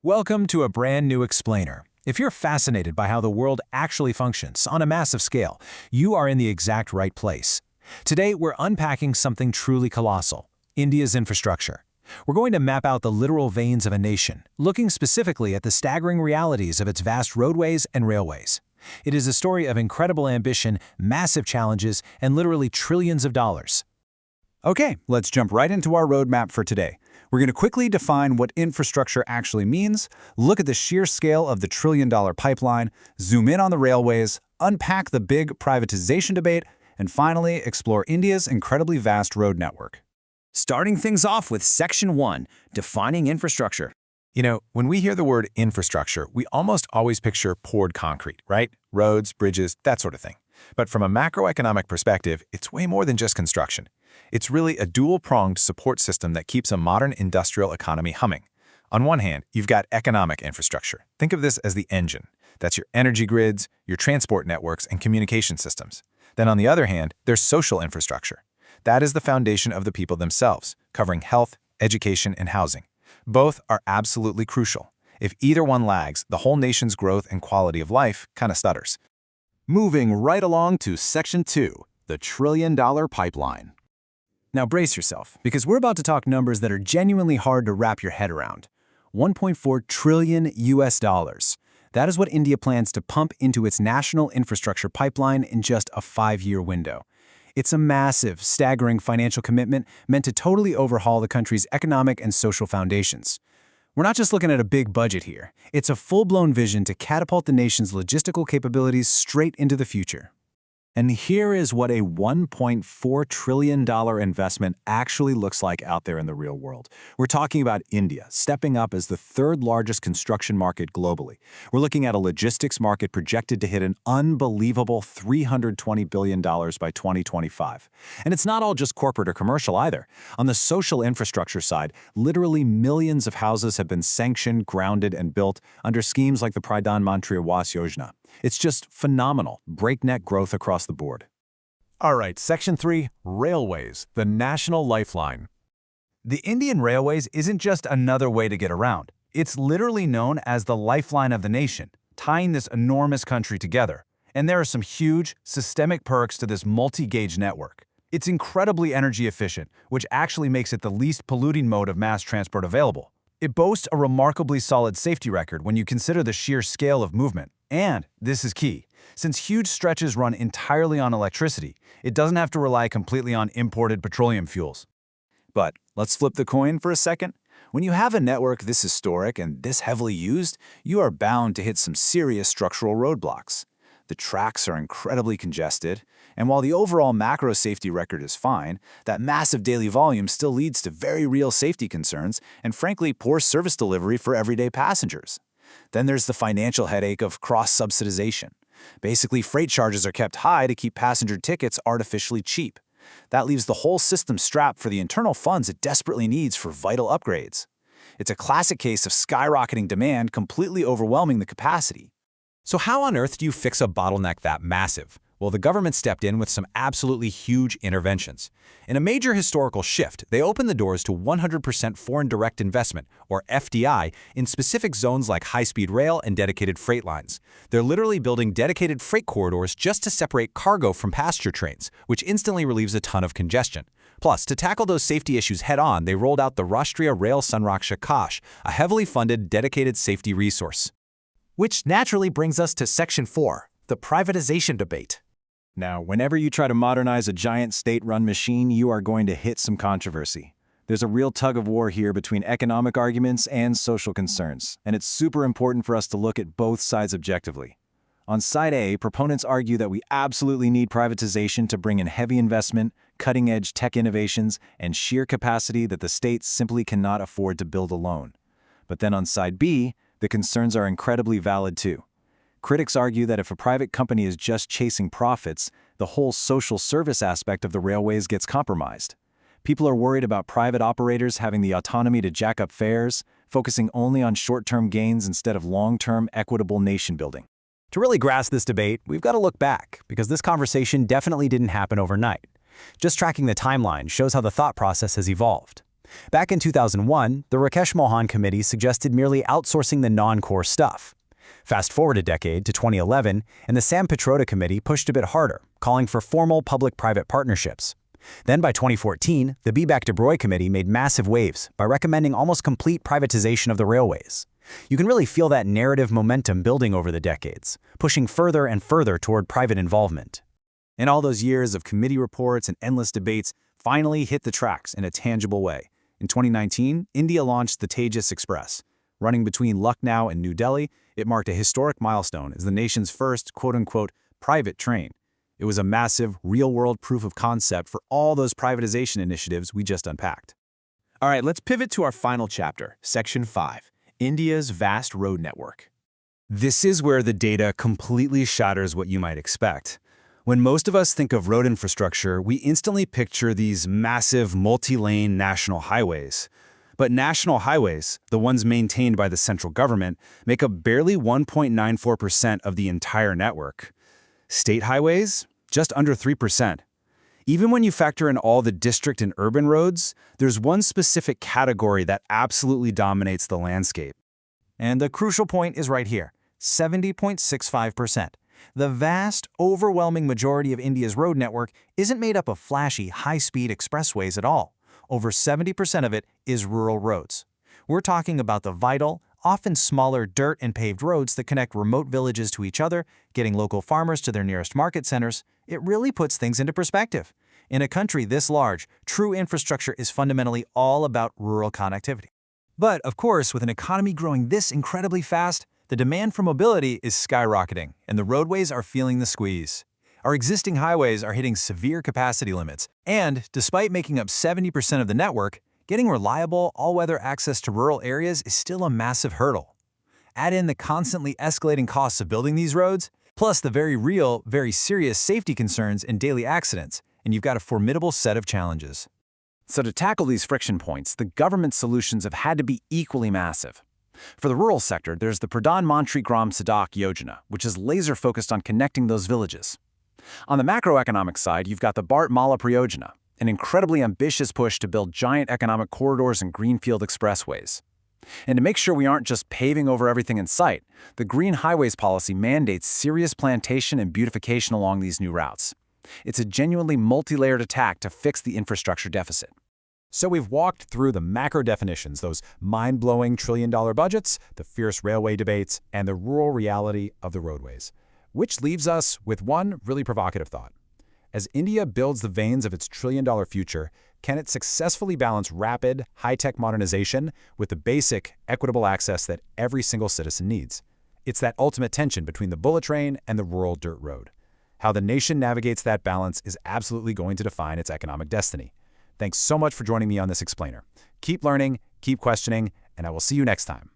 Welcome to a brand new explainer. If you're fascinated by how the world actually functions on a massive scale, you are in the exact right place. Today, we're unpacking something truly colossal: India's infrastructure. We're going to map out the literal veins of a nation, looking specifically at the staggering realities of its vast roadways and railways. It is a story of incredible ambition, massive challenges, and literally trillions of dollars. Okay, let's jump right into our roadmap for today. We're going to quickly define what infrastructure actually means, look at the sheer scale of the trillion-dollar pipeline, zoom in on the railways, unpack the big privatization debate, and finally explore India's incredibly vast road network. Starting things off with Section 1, defining infrastructure. You know, when we hear the word infrastructure, we almost always picture poured concrete, right? Roads, bridges, that sort of thing. But from a macroeconomic perspective, it's way more than just construction. It's really a dual-pronged support system that keeps a modern industrial economy humming. On one hand, you've got economic infrastructure. Think of this as the engine. That's your energy grids, your transport networks, and communication systems. Then on the other hand, there's social infrastructure. That is the foundation of the people themselves, covering health, education, and housing. Both are absolutely crucial. If either one lags, the whole nation's growth and quality of life kind of stutters. Moving right along to Section 2, the trillion-dollar pipeline. Now brace yourself, because we're about to talk numbers that are genuinely hard to wrap your head around. 1.4 trillion US dollars. That is what India plans to pump into its national infrastructure pipeline in just a 5-year window. It's a massive, staggering financial commitment meant to totally overhaul the country's economic and social foundations. We're not just looking at a big budget here. It's a full-blown vision to catapult the nation's logistical capabilities straight into the future. And here is what a $1.4 trillion investment actually looks like out there in the real world. We're talking about India stepping up as the third largest construction market globally. We're looking at a logistics market projected to hit an unbelievable $320 billion by 2025. And it's not all just corporate or commercial either. On the social infrastructure side, literally millions of houses have been sanctioned, grounded, and built under schemes like the Pradhan Mantri Awas Yojana. It's just phenomenal, breakneck growth across the board. All right, Section 3, Railways, the national lifeline. The Indian Railways isn't just another way to get around. It's literally known as the lifeline of the nation, tying this enormous country together. And there are some huge, systemic perks to this multi-gauge network. It's incredibly energy efficient, which actually makes it the least polluting mode of mass transport available. It boasts a remarkably solid safety record when you consider the sheer scale of movement. And this is key. Since huge stretches run entirely on electricity, it doesn't have to rely completely on imported petroleum fuels. But let's flip the coin for a second. When you have a network this historic and this heavily used, you are bound to hit some serious structural roadblocks. The tracks are incredibly congested, and while the overall macro safety record is fine, that massive daily volume still leads to very real safety concerns and, frankly, poor service delivery for everyday passengers. Then there's the financial headache of cross-subsidization. Basically, freight charges are kept high to keep passenger tickets artificially cheap. That leaves the whole system strapped for the internal funds it desperately needs for vital upgrades. It's a classic case of skyrocketing demand completely overwhelming the capacity. So how on earth do you fix a bottleneck that massive? Well, the government stepped in with some absolutely huge interventions. In a major historical shift, they opened the doors to 100% foreign direct investment, or FDI, in specific zones like high-speed rail and dedicated freight lines. They're literally building dedicated freight corridors just to separate cargo from passenger trains, which instantly relieves a ton of congestion. Plus, to tackle those safety issues head-on, they rolled out the Rashtriya Rail Sanraksha Kosh, a heavily funded dedicated safety resource. Which naturally brings us to Section 4, the privatization debate. Now, whenever you try to modernize a giant state-run machine, you are going to hit some controversy. There's a real tug-of-war here between economic arguments and social concerns, and it's super important for us to look at both sides objectively. On side A, proponents argue that we absolutely need privatization to bring in heavy investment, cutting-edge tech innovations, and sheer capacity that the states simply cannot afford to build alone. But then on side B, the concerns are incredibly valid too. Critics argue that if a private company is just chasing profits, the whole social service aspect of the railways gets compromised. People are worried about private operators having the autonomy to jack up fares, focusing only on short-term gains instead of long-term, equitable nation building. To really grasp this debate, we've got to look back, because this conversation definitely didn't happen overnight. Just tracking the timeline shows how the thought process has evolved. Back in 2001, the Rakesh Mohan Committee suggested merely outsourcing the non-core stuff. Fast forward a decade to 2011, and the Sam Pitroda Committee pushed a bit harder, calling for formal public-private partnerships. Then by 2014, the Bibak-Debroy Committee made massive waves by recommending almost complete privatization of the railways. You can really feel that narrative momentum building over the decades, pushing further and further toward private involvement. And all those years of committee reports and endless debates finally hit the tracks in a tangible way. In 2019, India launched the Tejas Express. Running between Lucknow and New Delhi, it marked a historic milestone as the nation's first quote-unquote private train. It was a massive, real-world proof of concept for all those privatization initiatives we just unpacked. All right, let's pivot to our final chapter, Section 5, India's vast road network. This is where the data completely shatters what you might expect. When most of us think of road infrastructure, we instantly picture these massive multi-lane national highways. But national highways, the ones maintained by the central government, make up barely 1.94% of the entire network. State highways? Just under 3%. Even when you factor in all the district and urban roads, there's one specific category that absolutely dominates the landscape. And the crucial point is right here, 70.65%. The vast, overwhelming majority of India's road network isn't made up of flashy, high-speed expressways at all. Over 70% of it is rural roads. We're talking about the vital, often smaller dirt and paved roads that connect remote villages to each other, getting local farmers to their nearest market centers. It really puts things into perspective. In a country this large, true infrastructure is fundamentally all about rural connectivity. But, of course, with an economy growing this incredibly fast, the demand for mobility is skyrocketing, and the roadways are feeling the squeeze. Our existing highways are hitting severe capacity limits, and despite making up 70% of the network, getting reliable, all-weather access to rural areas is still a massive hurdle. Add in the constantly escalating costs of building these roads, plus the very real, very serious safety concerns and daily accidents, and you've got a formidable set of challenges. So to tackle these friction points, the government solutions have had to be equally massive. For the rural sector, there's the Pradhan Mantri Gram Sadak Yojana, which is laser-focused on connecting those villages. On the macroeconomic side, you've got the Bharat Mala Priyojana, an incredibly ambitious push to build giant economic corridors and greenfield expressways. And to make sure we aren't just paving over everything in sight, the Green Highways policy mandates serious plantation and beautification along these new routes. It's a genuinely multi-layered attack to fix the infrastructure deficit. So we've walked through the macro definitions, those mind-blowing trillion-dollar budgets, the fierce railway debates, and the rural reality of the roadways. Which leaves us with one really provocative thought. As India builds the veins of its trillion-dollar future, can it successfully balance rapid, high-tech modernization with the basic, equitable access that every single citizen needs? It's that ultimate tension between the bullet train and the rural dirt road. How the nation navigates that balance is absolutely going to define its economic destiny. Thanks so much for joining me on this explainer. Keep learning, keep questioning, and I will see you next time.